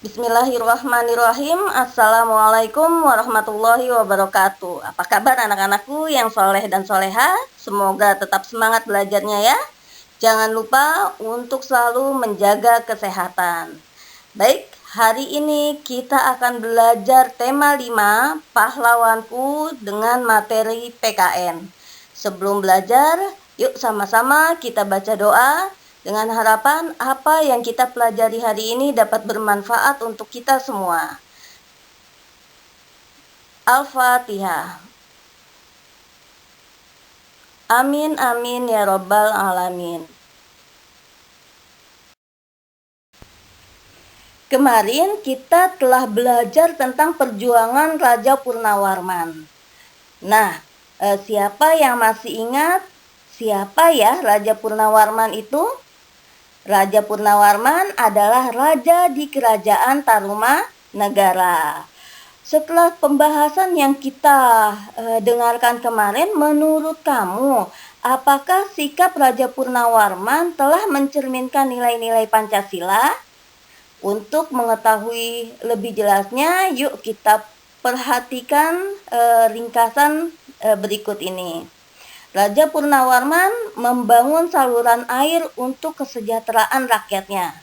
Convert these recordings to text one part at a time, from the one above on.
Bismillahirrahmanirrahim. Assalamualaikum warahmatullahi wabarakatuh. Apa kabar anak-anakku yang soleh dan soleha? Semoga tetap semangat belajarnya ya. Jangan lupa untuk selalu menjaga kesehatan. Baik, hari ini kita akan belajar tema 5 pahlawanku dengan materi PKN. Sebelum belajar, yuk sama-sama kita baca doa dengan harapan apa yang kita pelajari hari ini dapat bermanfaat untuk kita semua. Al-Fatihah. Amin amin ya rabbal alamin. Kemarin kita telah belajar tentang perjuangan Raja Purnawarman. Nah, siapa yang masih ingat siapa ya Raja Purnawarman itu? Raja Purnawarman adalah raja di kerajaan Tarumanegara. Setelah pembahasan yang kita dengarkan kemarin, menurut kamu, apakah sikap Raja Purnawarman telah mencerminkan nilai-nilai Pancasila? Untuk mengetahui lebih jelasnya, yuk kita perhatikan ringkasan berikut ini. Raja Purnawarman membangun saluran air untuk kesejahteraan rakyatnya.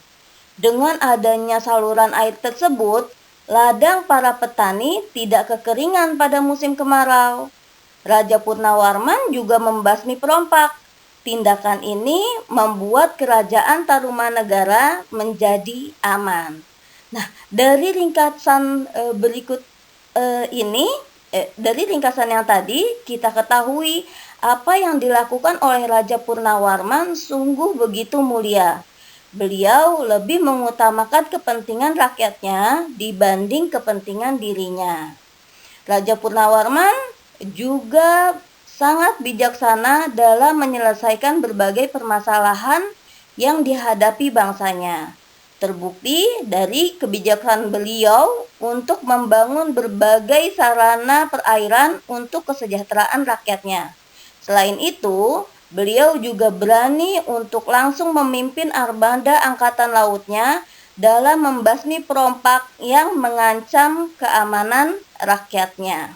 Dengan adanya saluran air tersebut, ladang para petani tidak kekeringan pada musim kemarau. Raja Purnawarman juga membasmi perompak. Tindakan ini membuat kerajaan Tarumanegara menjadi aman. Nah, dari ringkasan berikut ini, dari ringkasan yang tadi kita ketahui apa yang dilakukan oleh Raja Purnawarman sungguh begitu mulia. Beliau lebih mengutamakan kepentingan rakyatnya dibanding kepentingan dirinya. Raja Purnawarman juga sangat bijaksana dalam menyelesaikan berbagai permasalahan yang dihadapi bangsanya. Terbukti dari kebijakan beliau untuk membangun berbagai sarana perairan untuk kesejahteraan rakyatnya. Selain itu, beliau juga berani untuk langsung memimpin armada angkatan lautnya dalam membasmi perompak yang mengancam keamanan rakyatnya.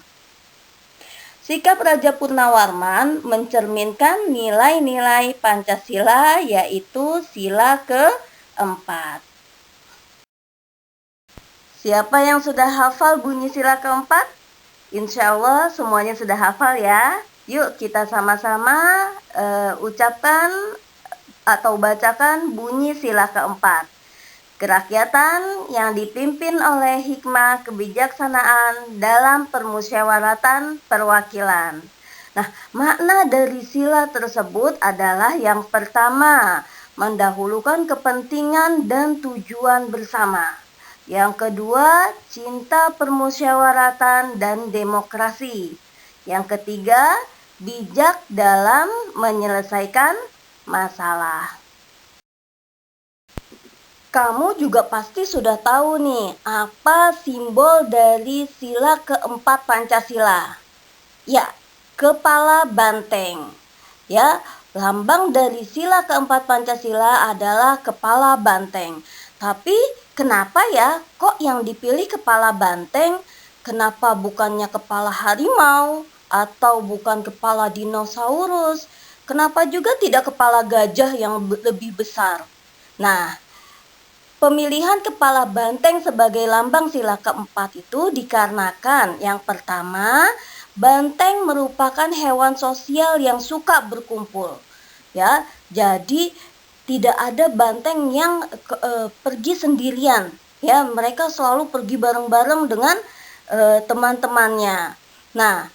Sikap Raja Purnawarman mencerminkan nilai-nilai Pancasila, yaitu sila keempat. Siapa yang sudah hafal bunyi sila keempat? Insya Allah semuanya sudah hafal ya. Yuk kita sama-sama ucapkan atau bacakan bunyi sila keempat. Kerakyatan yang dipimpin oleh hikmah kebijaksanaan dalam permusyawaratan perwakilan. Nah, makna dari sila tersebut adalah yang pertama, mendahulukan kepentingan dan tujuan bersama. Yang kedua, cinta permusyawaratan dan demokrasi. Yang ketiga, bijak dalam menyelesaikan masalah. Kamu juga pasti sudah tahu nih, apa simbol dari sila keempat Pancasila? Ya, kepala banteng. Ya, lambang dari sila keempat Pancasila adalah kepala banteng. Tapi kenapa ya kok yang dipilih kepala banteng? Kenapa bukannya kepala harimau atau bukan kepala dinosaurus? Kenapa juga tidak kepala gajah yang lebih besar? Nah, pemilihan kepala banteng sebagai lambang sila keempat itu dikarenakan yang pertama, banteng merupakan hewan sosial yang suka berkumpul. Ya, jadi tidak ada banteng yang pergi sendirian. Ya, mereka selalu pergi bareng-bareng dengan teman-temannya. Nah,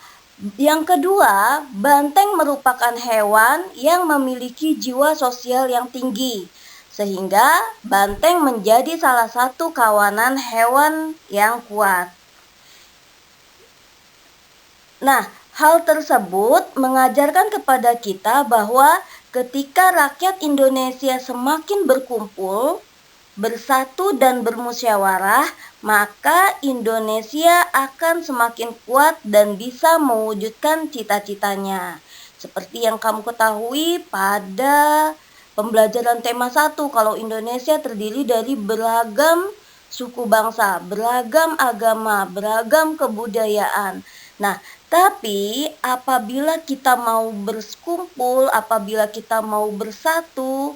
yang kedua, banteng merupakan hewan yang memiliki jiwa sosial yang tinggi, sehingga banteng menjadi salah satu kawanan hewan yang kuat. Nah, hal tersebut mengajarkan kepada kita bahwa ketika rakyat Indonesia semakin berkumpul, bersatu dan bermusyawarah, maka Indonesia akan semakin kuat dan bisa mewujudkan cita-citanya. Seperti yang kamu ketahui pada pembelajaran tema 1, kalau Indonesia terdiri dari beragam suku bangsa, beragam agama, beragam kebudayaan. Nah, tapi apabila kita mau berkumpul, apabila kita mau bersatu,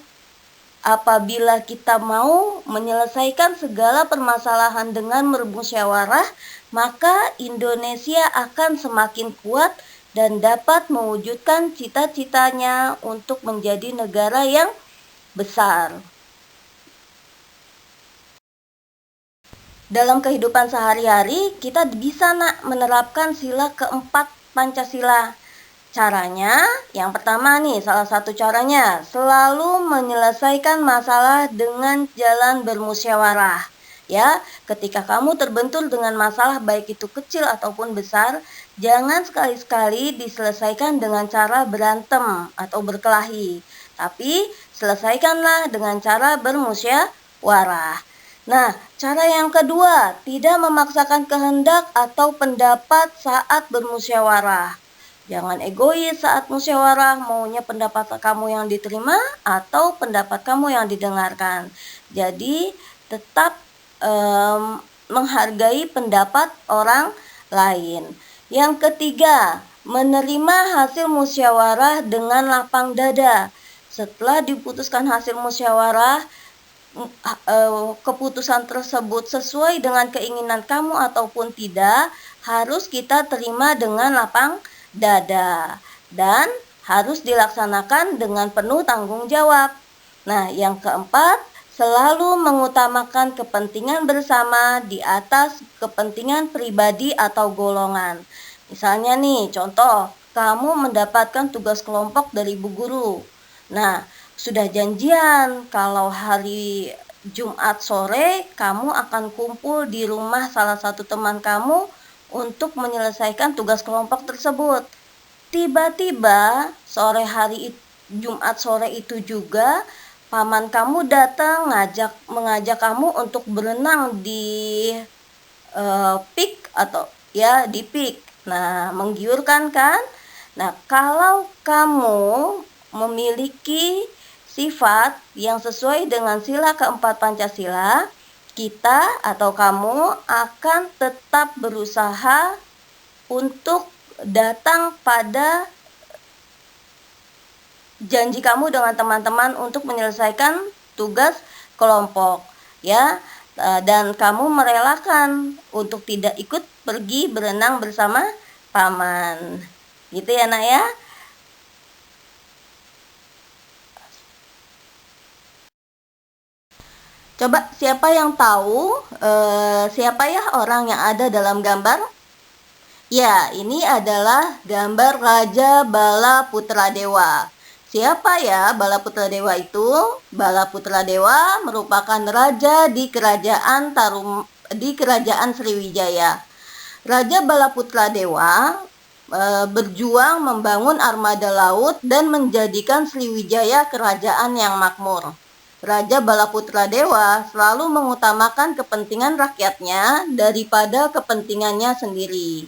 apabila kita mau menyelesaikan segala permasalahan dengan bermusyawarah, maka Indonesia akan semakin kuat dan dapat mewujudkan cita-citanya untuk menjadi negara yang besar. Dalam kehidupan sehari-hari, kita bisa menerapkan sila keempat Pancasila. Caranya, yang pertama nih, salah satu caranya, selalu menyelesaikan masalah dengan jalan bermusyawarah. Ya, ketika kamu terbentur dengan masalah baik itu kecil ataupun besar, jangan sekali-sekali diselesaikan dengan cara berantem atau berkelahi. Tapi, selesaikanlah dengan cara bermusyawarah. Nah, cara yang kedua, tidak memaksakan kehendak atau pendapat saat bermusyawarah. Jangan egois saat musyawarah, maunya pendapat kamu yang diterima atau pendapat kamu yang didengarkan. Jadi, tetap menghargai pendapat orang lain. Yang ketiga, menerima hasil musyawarah dengan lapang dada. Setelah diputuskan hasil musyawarah, keputusan tersebut sesuai dengan keinginan kamu ataupun tidak, harus kita terima dengan lapang dada dan harus dilaksanakan dengan penuh tanggung jawab. Nah, yang keempat, selalu mengutamakan kepentingan bersama di atas kepentingan pribadi atau golongan. Misalnya nih, contoh, kamu mendapatkan tugas kelompok dari ibu guru. Nah, sudah janjian kalau hari Jumat sore kamu akan kumpul di rumah salah satu teman kamu untuk menyelesaikan tugas kelompok tersebut. Tiba-tiba sore hari Jumat sore itu juga paman kamu datang mengajak kamu untuk berenang di pik atau ya di pik. Nah, menggiurkan kan? Nah, kalau kamu memiliki sifat yang sesuai dengan sila keempat Pancasila, kita atau kamu akan tetap berusaha untuk datang pada janji kamu dengan teman-teman untuk menyelesaikan tugas kelompok, ya. Dan kamu merelakan untuk tidak ikut pergi berenang bersama paman. Gitu ya, Nak ya. Coba siapa yang tahu siapa ya orang yang ada dalam gambar? Ya, ini adalah gambar Raja Bala Putra Dewa. Siapa ya Bala Putra Dewa itu? Bala Putra Dewa merupakan raja di kerajaan Sriwijaya. Raja Bala Putra Dewa berjuang membangun armada laut dan menjadikan Sriwijaya kerajaan yang makmur. Raja Bala Putra Dewa selalu mengutamakan kepentingan rakyatnya daripada kepentingannya sendiri.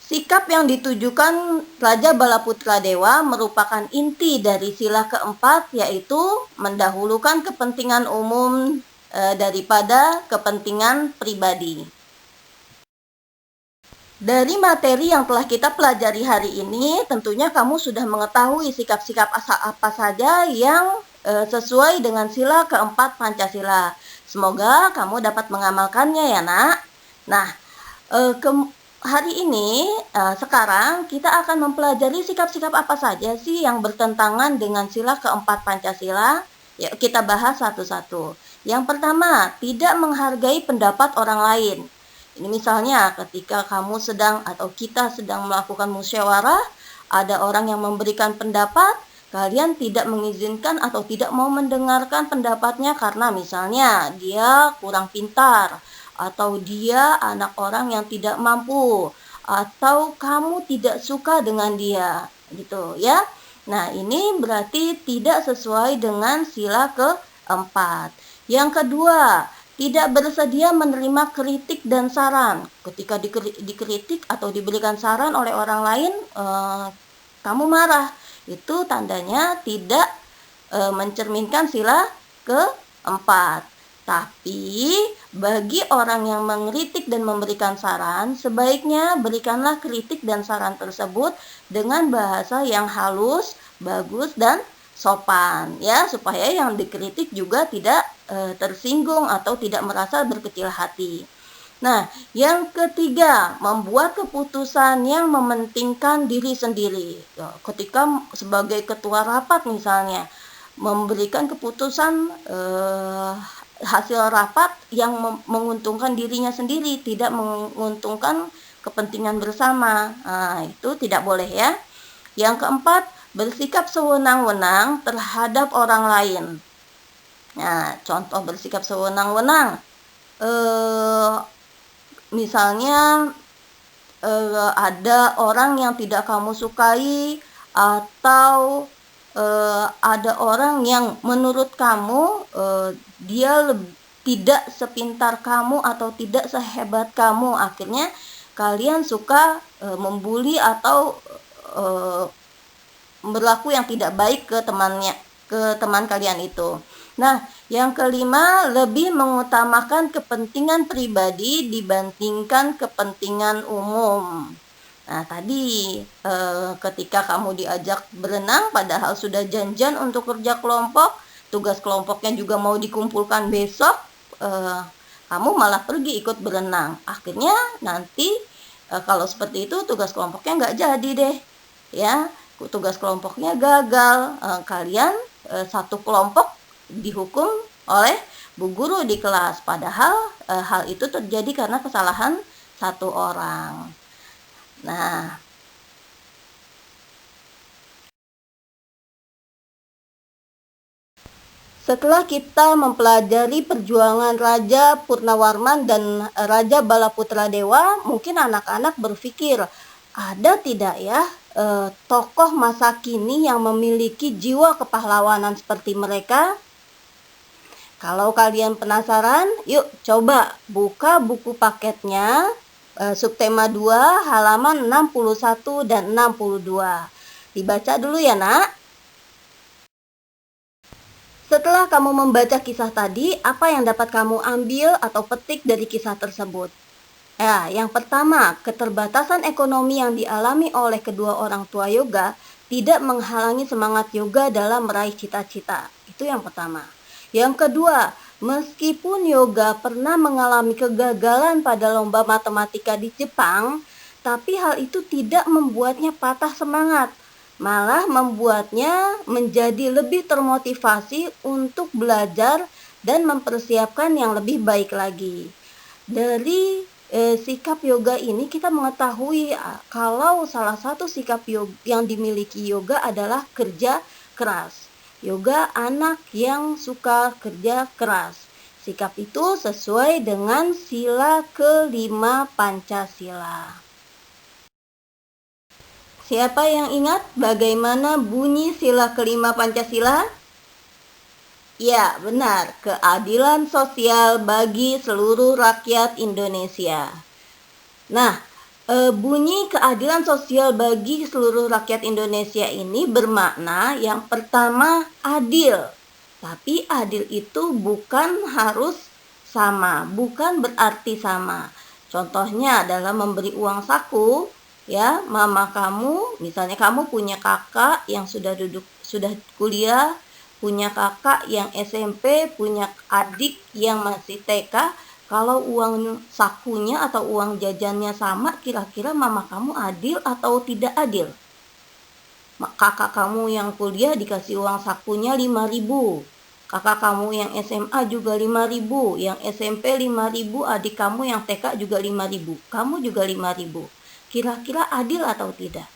Sikap yang ditujukan Raja Bala Putra Dewa merupakan inti dari sila keempat, yaitu mendahulukan kepentingan umum daripada kepentingan pribadi. Dari materi yang telah kita pelajari hari ini, tentunya kamu sudah mengetahui sikap-sikap apa saja yang sesuai dengan sila keempat Pancasila. Semoga kamu dapat mengamalkannya ya, Nak. Nah, hari ini sekarang kita akan mempelajari sikap-sikap apa saja sih yang bertentangan dengan sila keempat Pancasila. Yuk kita bahas satu-satu. Yang pertama, tidak menghargai pendapat orang lain. Ini misalnya ketika kamu kita sedang melakukan musyawarah, ada orang yang memberikan pendapat, kalian tidak mengizinkan atau tidak mau mendengarkan pendapatnya karena misalnya dia kurang pintar, atau dia anak orang yang tidak mampu, atau kamu tidak suka dengan dia, gitu ya. Nah, ini berarti tidak sesuai dengan sila keempat. Yang kedua, tidak bersedia menerima kritik dan saran. Ketika dikritik atau diberikan saran oleh orang lain, kamu marah. Itu tandanya tidak mencerminkan sila keempat. Tapi bagi orang yang mengkritik dan memberikan saran, sebaiknya berikanlah kritik dan saran tersebut dengan bahasa yang halus, bagus, dan sopan, ya, supaya yang dikritik juga tidak tersinggung atau tidak merasa berkecil hati. Nah, yang ketiga, membuat keputusan yang mementingkan diri sendiri. Ya, ketika sebagai ketua rapat misalnya, memberikan keputusan hasil rapat yang menguntungkan dirinya sendiri, tidak menguntungkan kepentingan bersama. Nah, itu tidak boleh ya. Yang keempat, bersikap sewenang-wenang terhadap orang lain. Nah, contoh bersikap sewenang-wenang. Misalnya ada orang yang tidak kamu sukai, atau ada orang yang menurut kamu dia tidak sepintar kamu atau tidak sehebat kamu, akhirnya kalian suka membuli atau berlaku yang tidak baik ke teman kalian itu. Nah, yang kelima, lebih mengutamakan kepentingan pribadi dibandingkan kepentingan umum. Nah, tadi ketika kamu diajak berenang padahal sudah janjian untuk kerja kelompok, tugas kelompoknya juga mau dikumpulkan besok, kamu malah pergi ikut berenang. Akhirnya nanti kalau seperti itu tugas kelompoknya nggak jadi deh, ya, tugas kelompoknya gagal. Kalian satu kelompok dihukum oleh bu guru di kelas, padahal hal itu terjadi karena kesalahan satu orang. Nah, setelah kita mempelajari perjuangan Raja Purnawarman dan Raja Balaputra Dewa, mungkin anak-anak berpikir, ada tidak ya tokoh masa kini yang memiliki jiwa kepahlawanan seperti mereka? Kalau kalian penasaran, yuk coba buka buku paketnya, subtema 2 halaman 61 dan 62. Dibaca dulu ya nak. Setelah kamu membaca kisah tadi, apa yang dapat kamu ambil atau petik dari kisah tersebut? Ya, yang pertama, keterbatasan ekonomi yang dialami oleh kedua orang tua Yoga tidak menghalangi semangat Yoga dalam meraih cita-cita. Itu yang pertama. Yang kedua, meskipun Yoga pernah mengalami kegagalan pada lomba matematika di Jepang, tapi hal itu tidak membuatnya patah semangat, malah membuatnya menjadi lebih termotivasi untuk belajar dan mempersiapkan yang lebih baik lagi. Dari sikap Yoga ini kita mengetahui kalau salah satu sikap yang dimiliki Yoga adalah kerja keras. Yoga anak yang suka kerja keras. Sikap itu sesuai dengan sila kelima Pancasila. Siapa yang ingat bagaimana bunyi sila kelima Pancasila? Ya, benar. Keadilan sosial bagi seluruh rakyat Indonesia. Nah, bunyi keadilan sosial bagi seluruh rakyat Indonesia ini bermakna yang pertama adil. Tapi adil itu bukan harus sama, bukan berarti sama. Contohnya adalah memberi uang saku, ya, mama kamu, misalnya kamu punya kakak yang sudah kuliah, punya kakak yang SMP, punya adik yang masih TK. Kalau uang sakunya atau uang jajannya sama, kira-kira mama kamu adil atau tidak adil? Kakak kamu yang kuliah dikasih uang sakunya 5.000. Kakak kamu yang SMA juga 5.000, yang SMP 5.000, adik kamu yang TK juga 5.000. Kamu juga 5.000. Kira-kira adil atau tidak?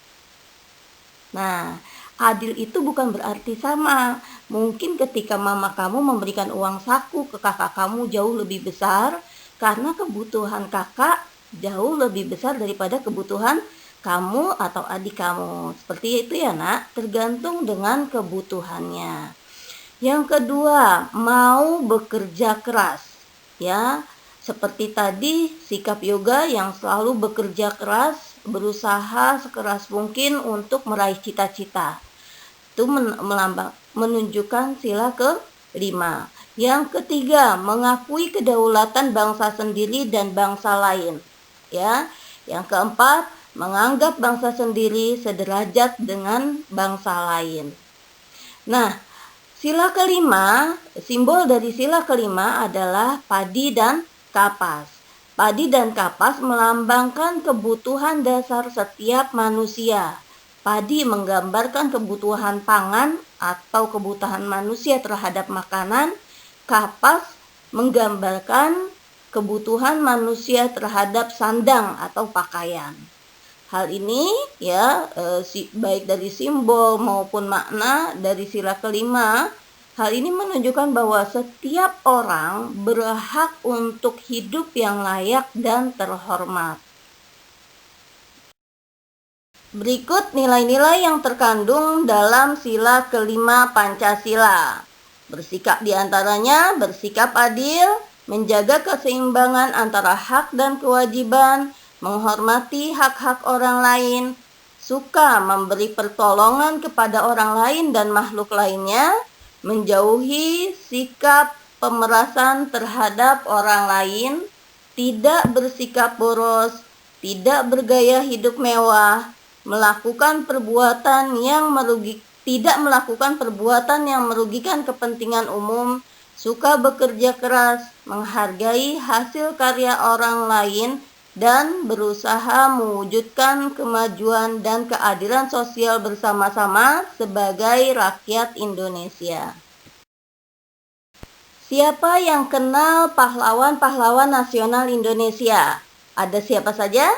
Nah, adil itu bukan berarti sama. Mungkin ketika mama kamu memberikan uang saku ke kakak kamu jauh lebih besar, karena kebutuhan kakak jauh lebih besar daripada kebutuhan kamu atau adik kamu. Seperti itu ya nak, tergantung dengan kebutuhannya. Yang kedua, mau bekerja keras. Ya, seperti tadi sikap Yoga yang selalu bekerja keras, berusaha sekeras mungkin untuk meraih cita-cita. Itu menunjukkan sila ke-5. Yang ketiga, mengakui kedaulatan bangsa sendiri dan bangsa lain. Ya. Yang keempat, menganggap bangsa sendiri sederajat dengan bangsa lain. Nah, sila kelima, simbol dari sila kelima adalah padi dan kapas. Padi dan kapas melambangkan kebutuhan dasar setiap manusia. Padi menggambarkan kebutuhan pangan atau kebutuhan manusia terhadap makanan. Kapas menggambarkan kebutuhan manusia terhadap sandang atau pakaian. Hal ini ya baik dari simbol maupun makna dari sila kelima, hal ini menunjukkan bahwa setiap orang berhak untuk hidup yang layak dan terhormat. Berikut nilai-nilai yang terkandung dalam sila kelima Pancasila. Bersikap diantaranya bersikap adil, menjaga keseimbangan antara hak dan kewajiban, menghormati hak-hak orang lain, suka memberi pertolongan kepada orang lain dan makhluk lainnya, menjauhi sikap pemerasan terhadap orang lain, tidak bersikap boros, tidak bergaya hidup mewah, melakukan perbuatan yang tidak melakukan perbuatan yang merugikan kepentingan umum, suka bekerja keras, menghargai hasil karya orang lain, dan berusaha mewujudkan kemajuan dan keadilan sosial bersama-sama sebagai rakyat Indonesia. Siapa yang kenal pahlawan-pahlawan nasional Indonesia? Ada siapa saja?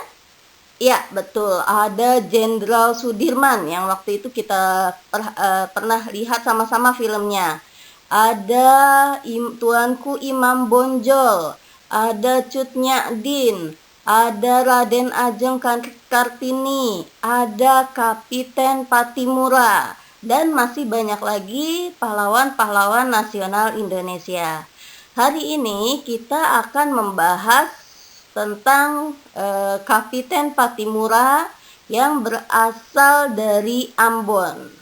Ya, betul. Ada Jenderal Sudirman yang waktu itu kita pernah lihat sama-sama filmnya. Ada Tuanku Imam Bonjol, ada Cut Nyadin, ada Raden Ajeng Kartini, ada Kapiten Patimura, dan masih banyak lagi pahlawan-pahlawan nasional Indonesia. Hari ini kita akan membahas tentang Kapiten Patimura yang berasal dari Ambon.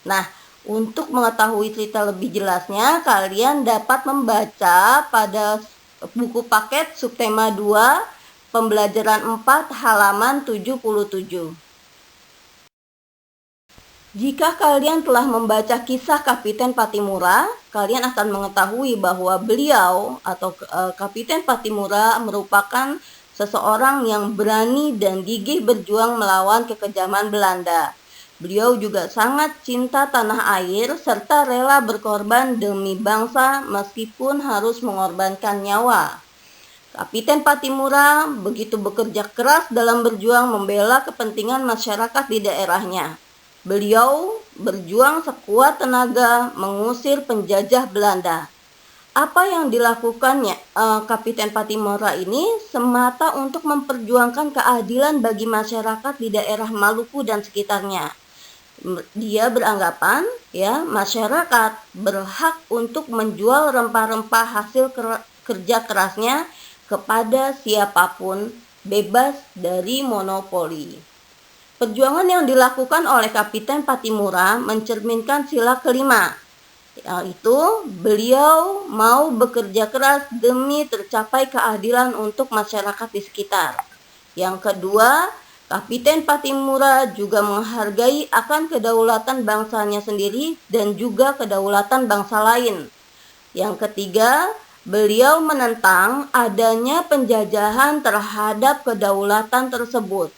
Nah, untuk mengetahui cerita lebih jelasnya, kalian dapat membaca pada buku paket subtema 2, pembelajaran 4, halaman 77. Jika kalian telah membaca kisah Kapiten Patimura, kalian akan mengetahui bahwa beliau atau Kapiten Patimura merupakan seseorang yang berani dan gigih berjuang melawan kekejaman Belanda. Beliau juga sangat cinta tanah air serta rela berkorban demi bangsa meskipun harus mengorbankan nyawa. Kapiten Patimura begitu bekerja keras dalam berjuang membela kepentingan masyarakat di daerahnya. Beliau berjuang sekuat tenaga mengusir penjajah Belanda. Apa yang dilakukannya Kapiten Patimura ini semata untuk memperjuangkan keadilan bagi masyarakat di daerah Maluku dan sekitarnya. Dia beranggapan ya masyarakat berhak untuk menjual rempah-rempah hasil kerja kerasnya kepada siapapun, bebas dari monopoli. Perjuangan yang dilakukan oleh Kapiten Patimura mencerminkan sila kelima, yaitu beliau mau bekerja keras demi tercapai keadilan untuk masyarakat di sekitar. Yang kedua, Kapiten Patimura juga menghargai akan kedaulatan bangsanya sendiri dan juga kedaulatan bangsa lain. Yang ketiga, beliau menentang adanya penjajahan terhadap kedaulatan tersebut.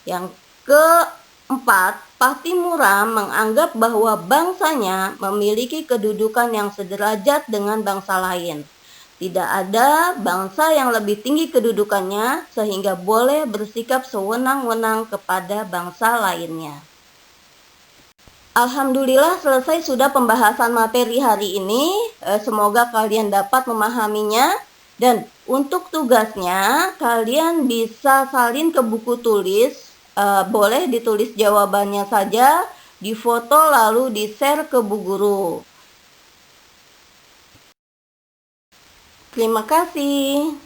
Yang keempat, Patimura menganggap bahwa bangsanya memiliki kedudukan yang sederajat dengan bangsa lain. Tidak ada bangsa yang lebih tinggi kedudukannya sehingga boleh bersikap sewenang-wenang kepada bangsa lainnya. Alhamdulillah selesai sudah pembahasan materi hari ini. Semoga kalian dapat memahaminya. Dan untuk tugasnya kalian bisa salin ke buku tulis. Boleh ditulis jawabannya saja, difoto lalu di-share ke Bu Guru. Terima kasih.